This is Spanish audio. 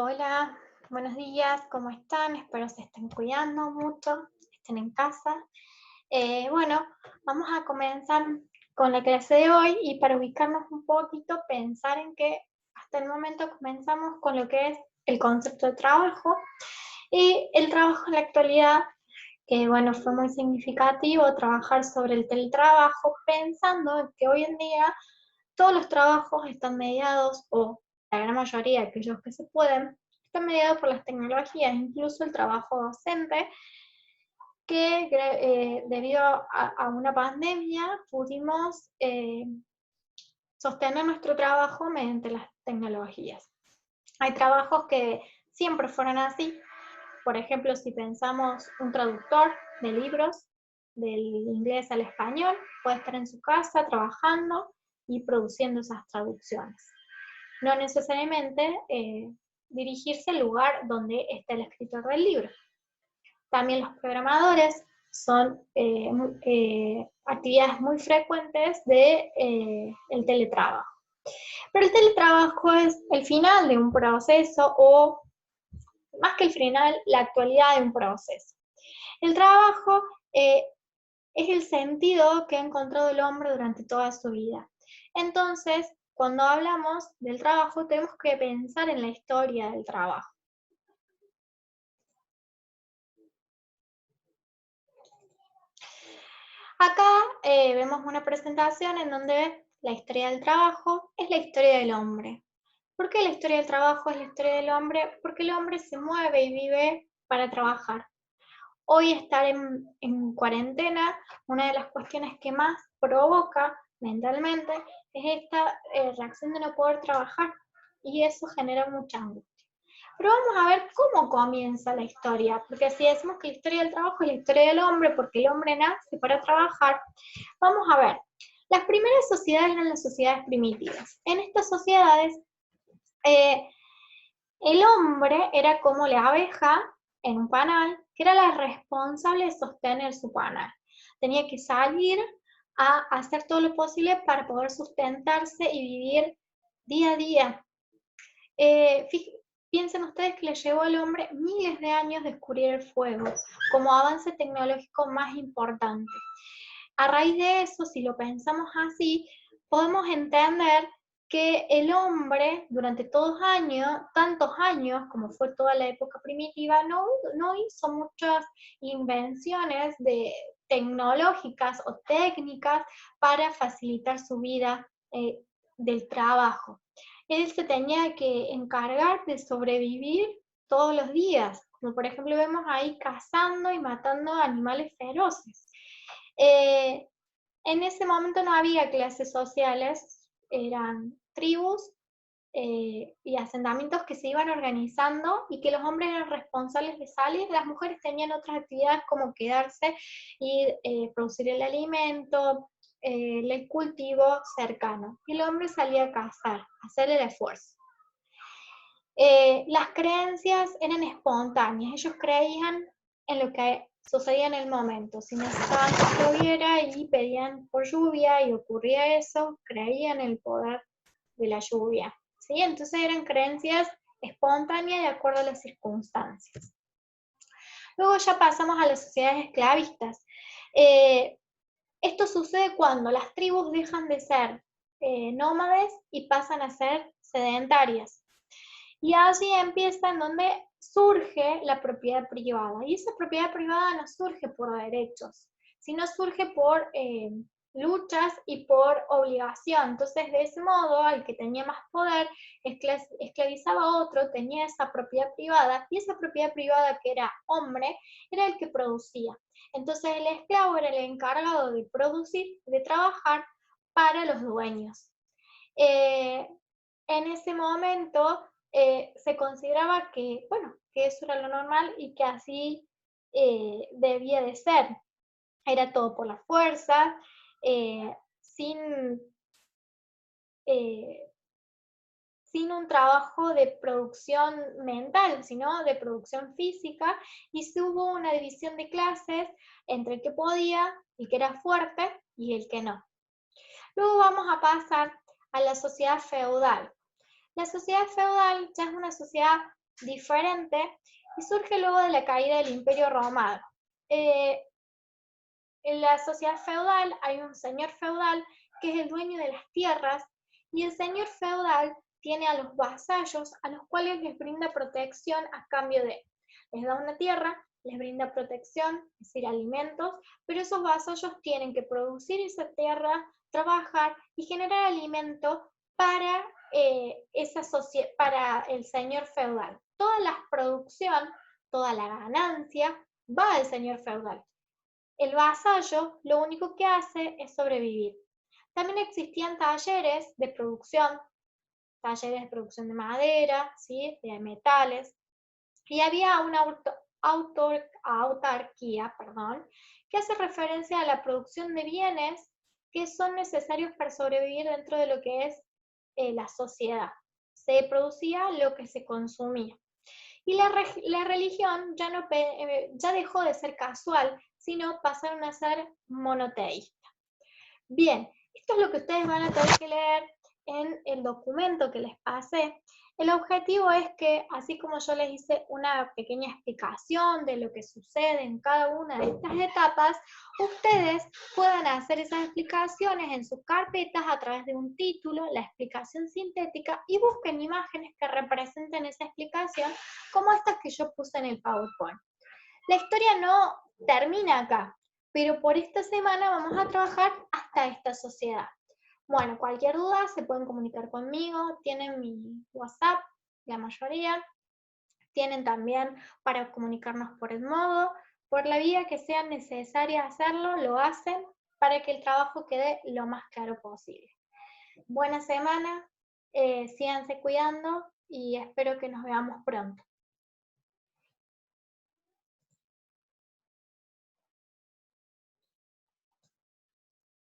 Hola, buenos días, ¿cómo están? Espero se estén cuidando mucho, estén en casa. Bueno, vamos a comenzar con la clase de hoy y para ubicarnos un poquito, pensar en que hasta el momento comenzamos con lo que es el concepto de trabajo y el trabajo en la actualidad, que bueno, fue muy significativo trabajar sobre el teletrabajo, pensando en que hoy en día todos los trabajos están mediados, o la gran mayoría, aquellos que se pueden, están mediados por las tecnologías, incluso el trabajo docente, que debido a una pandemia pudimos sostener nuestro trabajo mediante las tecnologías. Hay trabajos que siempre fueron así. Por ejemplo, si pensamos un traductor de libros del inglés al español, puede estar en su casa trabajando y produciendo esas traducciones. No necesariamente dirigirse al lugar donde está el escritor del libro. También los programadores son actividades muy frecuentes de el teletrabajo. Pero el teletrabajo es el final de un proceso o, más que el final, la actualidad de un proceso. El trabajo es el sentido que ha encontrado el hombre durante toda su vida. Entonces, cuando hablamos del trabajo, tenemos que pensar en la historia del trabajo. Acá vemos una presentación en donde la historia del trabajo es la historia del hombre. ¿Por qué la historia del trabajo es la historia del hombre? Porque el hombre se mueve y vive para trabajar. Hoy estar en cuarentena, una de las cuestiones que más provoca mentalmente es esta reacción de no poder trabajar y eso genera mucha angustia. Pero vamos a ver cómo comienza la historia, porque si decimos que la historia del trabajo es la historia del hombre, porque el hombre nace para trabajar, vamos a ver. Las primeras sociedades eran las sociedades primitivas. En estas sociedades, eh, el hombre era como la abeja en un panal, que era la responsable de sostener su panal. Tenía que salir a hacer todo lo posible para poder sustentarse y vivir día a día. Eh, Piensen ustedes que le llevó al hombre miles de años descubrir el fuego como avance tecnológico más importante. A raíz de eso, si lo pensamos así, podemos entender que el hombre durante tantos años, como fue toda la época primitiva, no hizo muchas invenciones tecnológicas o técnicas para facilitar su vida del trabajo. Él se tenía que encargar de sobrevivir todos los días, como por ejemplo vemos ahí cazando y matando animales feroces. Eh, en ese momento no había clases sociales, eran tribus y asentamientos que se iban organizando y que los hombres eran responsables de salir, las mujeres tenían otras actividades como quedarse y producir el alimento, el cultivo cercano. Y el hombre salía a cazar, a hacer el esfuerzo. Las creencias eran espontáneas, ellos creían en lo que sucedía en el momento. Si necesitaban que lloviera y pedían por lluvia y ocurría eso, creían en el poder de la lluvia. ¿Sí? Entonces eran creencias espontáneas de acuerdo a las circunstancias. Luego ya pasamos a las sociedades esclavistas. Eh, Esto sucede cuando las tribus dejan de ser nómades y pasan a ser sedentarias. Y allí empieza en donde surge la propiedad privada. Y esa propiedad privada no surge por derechos, sino surge por luchas y por obligación. Entonces, de ese modo, el que tenía más poder esclavizaba a otro, tenía esa propiedad privada, y esa propiedad privada que era hombre, era el que producía. Entonces, el esclavo era el encargado de producir, de trabajar para los dueños. En ese momento se consideraba que, bueno, que eso era lo normal y que así debía de ser. Era todo por la fuerza, sin, eh, sin un trabajo de producción mental, sino de producción física, y se hubo una división de clases entre el que podía, el que era fuerte y el que no. Luego vamos a pasar a la sociedad feudal. La sociedad feudal ya es una sociedad diferente y surge luego de la caída del Imperio Romano. Eh, en la sociedad feudal hay un señor feudal que es el dueño de las tierras y el señor feudal tiene a los vasallos a los cuales les brinda protección a cambio de, les da una tierra, les brinda protección, es decir, alimentos, pero esos vasallos tienen que producir esa tierra, trabajar y generar alimento para, para el señor feudal. Toda la producción, toda la ganancia va al señor feudal. El vasallo lo único que hace es sobrevivir. También existían talleres de producción de madera, ¿sí? De metales, y había una autarquía, que hace referencia a la producción de bienes que son necesarios para sobrevivir dentro de lo que es la sociedad. Se producía lo que se consumía. Y la religión ya dejó de ser casual, sino pasaron a ser monoteístas. Bien, esto es lo que ustedes van a tener que leer en el documento que les pasé. El objetivo es que, así como yo les hice una pequeña explicación de lo que sucede en cada una de estas etapas, ustedes puedan hacer esas explicaciones en sus carpetas a través de un título, la explicación sintética, y busquen imágenes que representen esa explicación, como estas que yo puse en el PowerPoint. La historia no termina acá, pero por esta semana vamos a trabajar hasta esta sociedad. Bueno, cualquier duda se pueden comunicar conmigo, tienen mi WhatsApp, la mayoría, tienen también para comunicarnos por el modo, por la vía que sea necesaria hacerlo, lo hacen para que el trabajo quede lo más claro posible. Buena semana, síganse cuidando y espero que nos veamos pronto.